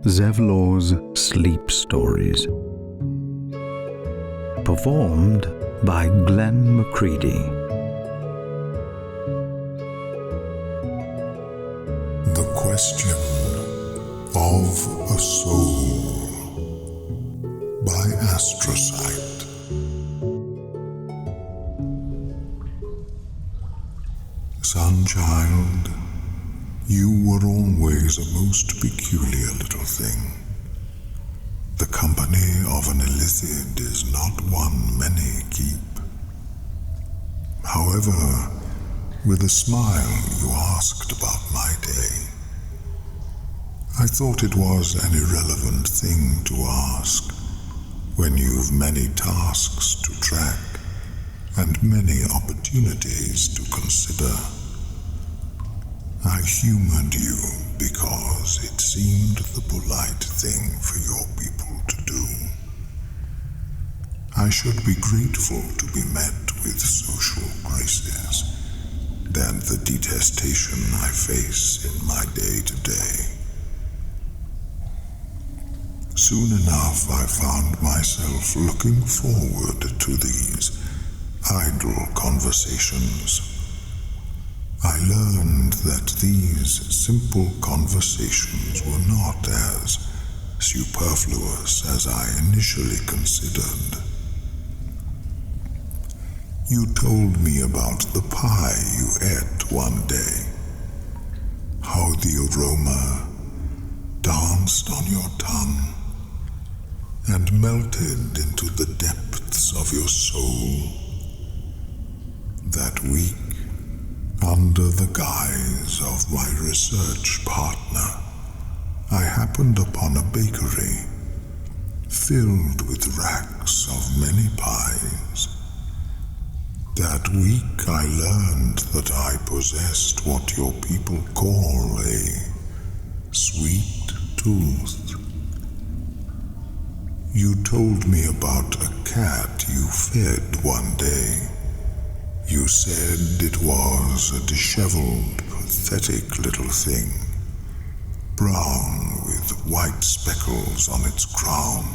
Zevlor's Sleep Stories. Performed by Glenn McCready. The Question of a Soul by Astrocyte. Sunchild, you were always a most peculiar little thing. The company of an illithid is not one many keep. However, with a smile you asked about my day. I thought it was an irrelevant thing to ask when you've many tasks to track and many opportunities to consider. I humored you because it seemed the polite thing for your people to do. I should be grateful to be met with social graces than the detestation I face in my day-to-day. Soon enough I found myself looking forward to these idle conversations. I learned that these simple conversations were not as superfluous as I initially considered. You told me about the pie you ate one day, how the aroma danced on your tongue and melted into the depths of your soul. That week, under the guise of my research partner, I happened upon a bakery filled with racks of many pies. That week I learned that I possessed what your people call a sweet tooth. You told me about a cat you fed one day. You said it was a disheveled, pathetic little thing, brown with white speckles on its crown,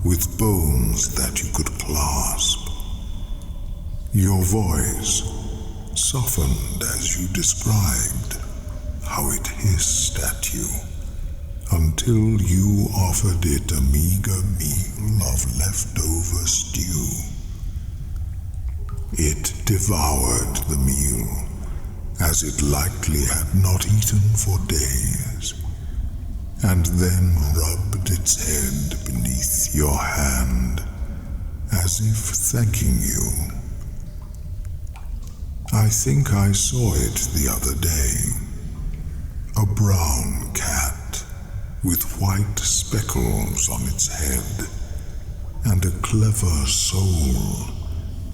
with bones that you could clasp. Your voice softened as you described how it hissed at you until you offered it a meager meal of leftover stew. It devoured the meal as it likely had not eaten for days, and then rubbed its head beneath your hand as if thanking you. I think I saw it the other day, a brown cat with white speckles on its head and a clever soul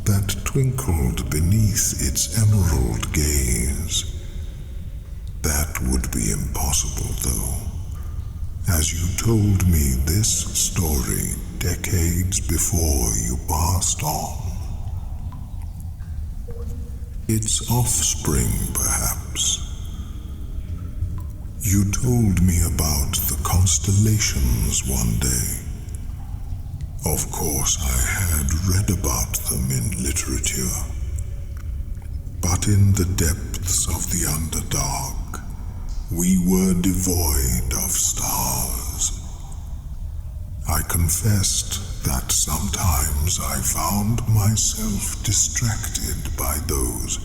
that twinkled beneath its emerald gaze. That would be impossible, though, as you told me this story decades before you passed on. Its offspring, perhaps. You told me about the constellations one day. Of course, I had read about them in literature, but in the depths of the Underdark, we were devoid of stars. I confessed that sometimes I found myself distracted by those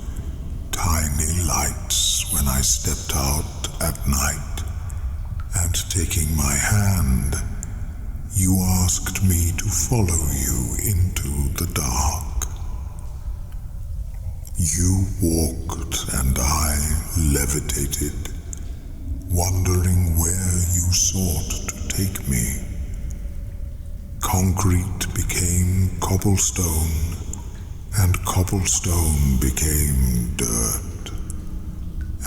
tiny lights when I stepped out at night, and taking my hand, you asked me to follow you into the dark. You walked and I levitated, wondering where you sought to take me. Concrete became cobblestone, and cobblestone became dirt,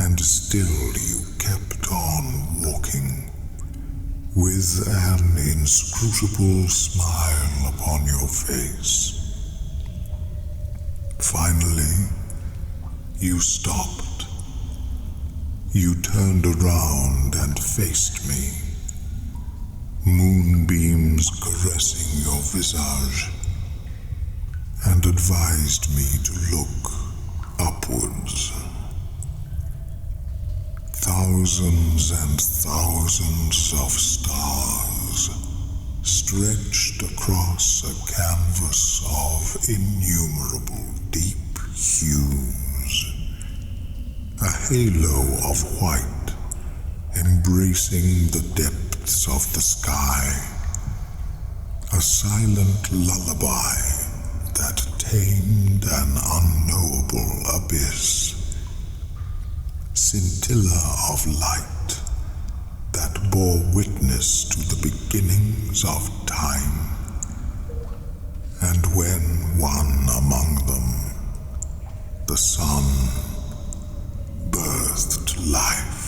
and still you kept on walking, with an inscrutable smile upon your face. Finally, you stopped. You turned around and faced me, moonbeams caressing your visage, and advised me to look upwards. Thousands and thousands of stars stretched across a canvas of innumerable deep hues, a halo of white embracing the depths of the sky, a silent lullaby that tamed an unknowable abyss, scintilla of light that bore witness to the beginnings of time, and when one among them, the sun, birthed life.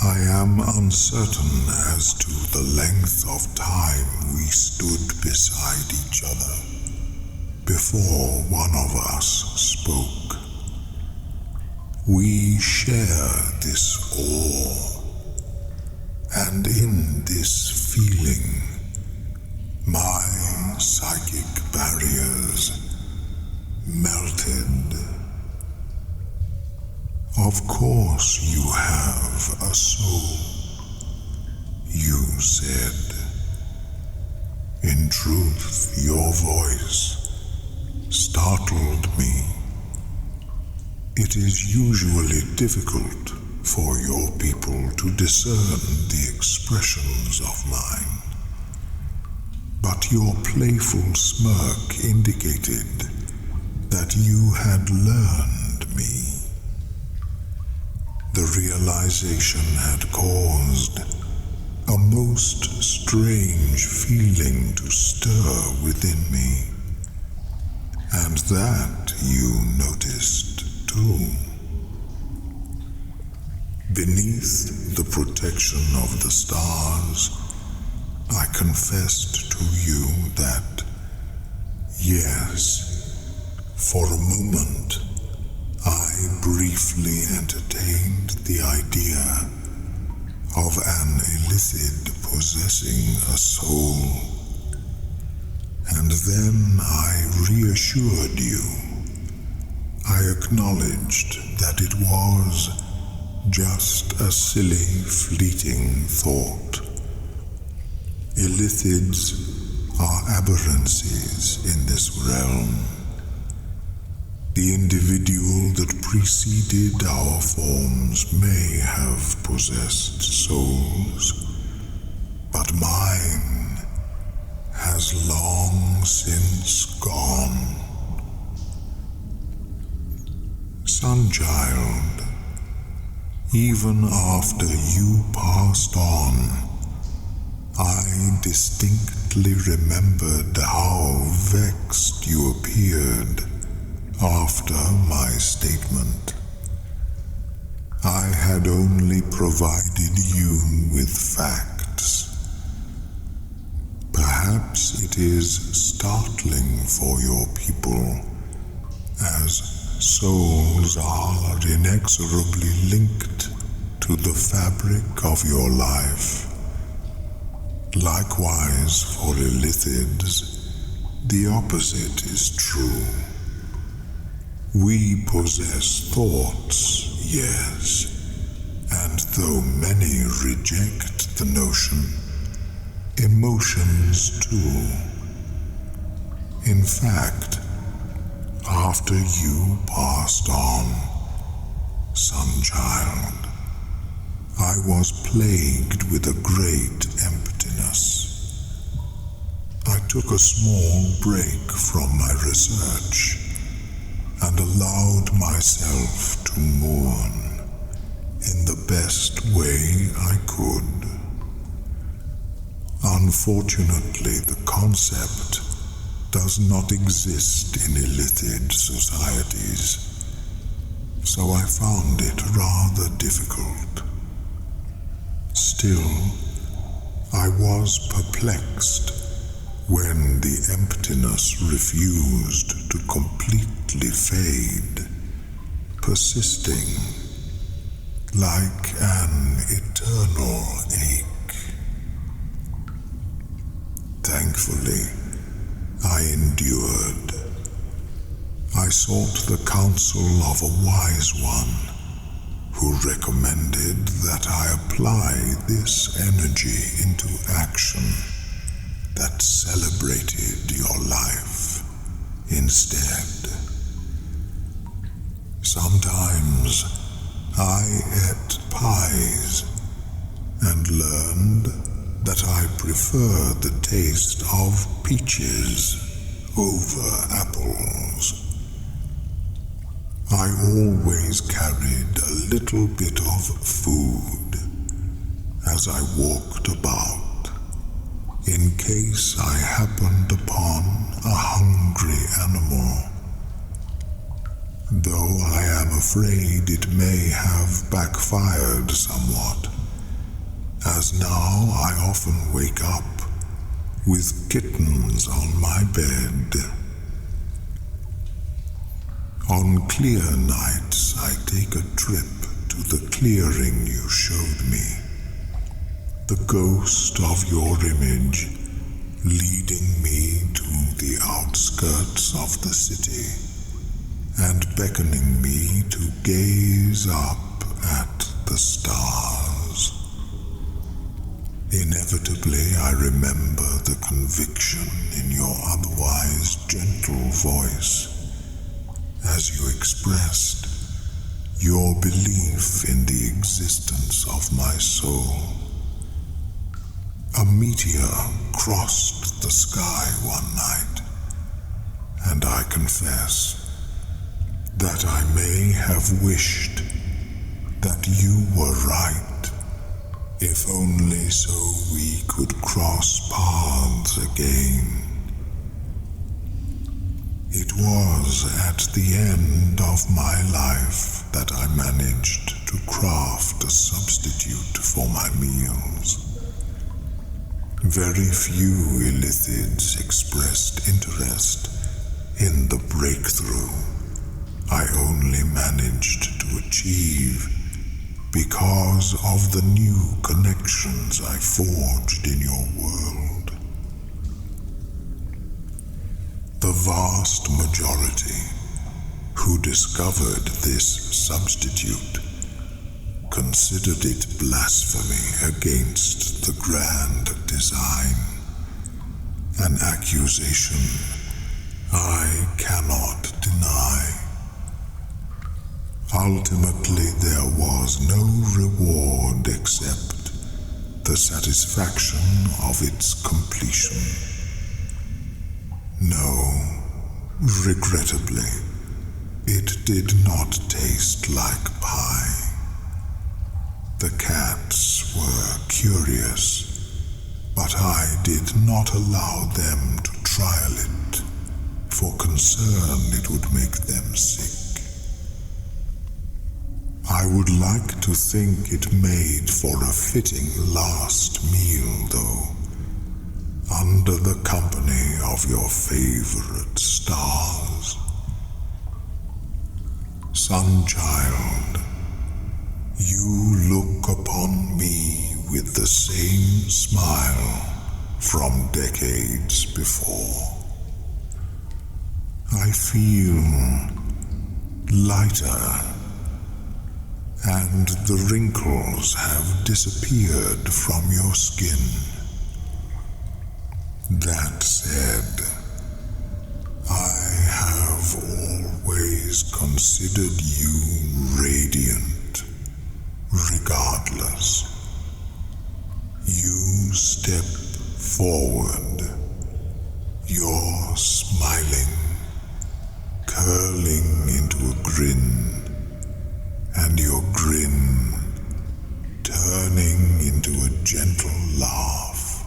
I am uncertain as to the length of time we stood beside each other before one of us spoke. We share this awe, and in this feeling, my psychic barriers melted. Of course you have a soul, you said. In truth, your voice startled me. It is usually difficult for your people to discern the expressions of mine, but your playful smirk indicated that you had learned me. The realization had caused a most strange feeling to stir within me, and that you noticed too. Beneath the protection of the stars, I confessed to you that, yes, for a moment, I briefly entertained the idea of an illithid possessing a soul, and then I reassured you. I acknowledged that it was just a silly, fleeting thought. Illithids are aberrancies in this realm. The individual that preceded our forms may have possessed souls, but mine has long since gone. Sunchild, even after you passed on, I distinctly remembered how vexed you appeared after my statement. I had only provided you with facts. Perhaps it is startling for your people, as souls are inexorably linked to the fabric of your life. Likewise, for illithids, the opposite is true. We possess thoughts, yes, and though many reject the notion, emotions too. In fact, after you passed on, Sunchild, I was plagued with a great emptiness. I took a small break from my research and allowed myself to mourn in the best way I could. Unfortunately, the concept does not exist in illithid societies, so I found it rather difficult. Still, I was perplexed when the emptiness refused to completely fade, persisting, like an eternal ache. Thankfully, I endured. I sought the counsel of a wise one who recommended that I apply this energy into action that celebrated your life instead. Sometimes I ate pies and learned that I prefer the taste of peaches over apples. I always carried a little bit of food as I walked about, in case I happened upon a hungry animal. Though I am afraid it may have backfired somewhat, as now I often wake up with kittens on my bed. On clear nights, I take a trip to the clearing you showed me, the ghost of your image leading me to the outskirts of the city and beckoning me to gaze up at the stars. Inevitably, I remember the conviction in your otherwise gentle voice as you expressed your belief in the existence of my soul. A meteor crossed the sky one night, and I confess that I may have wished that you were right, if only so we could cross paths again. It was at the end of my life that I managed to craft a substitute for my meals. Very few illithids expressed interest in the breakthrough I only managed to achieve because of the new connections I forged in your world. The vast majority who discovered this substitute considered it blasphemy against the grand design, an accusation I cannot deny. Ultimately, there was no reward except the satisfaction of its completion. No, regrettably, it did not taste like pie. The cats were curious, but I did not allow them to trial it, for concern it would make them sick. I would like to think it made for a fitting last meal, though, under the company of your favorite stars. Sunchild, you look upon me with the same smile from decades before. I feel lighter, and the wrinkles have disappeared from your skin. That said, I have always considered you radiant, regardless. You step forward, your smiling, curling into a grin, and your grin turning into a gentle laugh,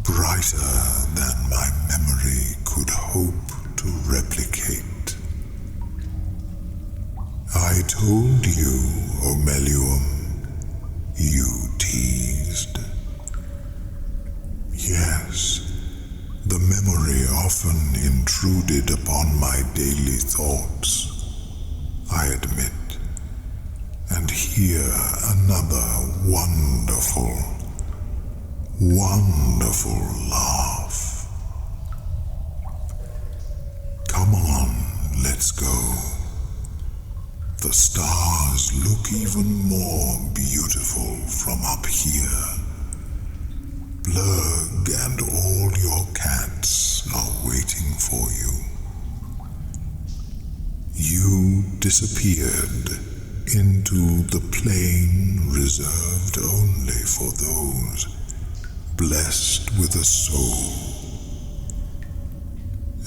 brighter than my memory could hope to replicate. I told you, Omeluum, you teased. Yes, the memory often intruded upon my daily thoughts, I admit, and hear another wonderful, wonderful laugh. Come on, let's go. The stars look even more beautiful from up here. Blurg and all your cats are waiting for you. You disappeared into the plane reserved only for those blessed with a soul.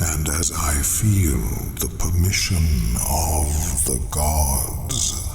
And as I feel the permission of the gods,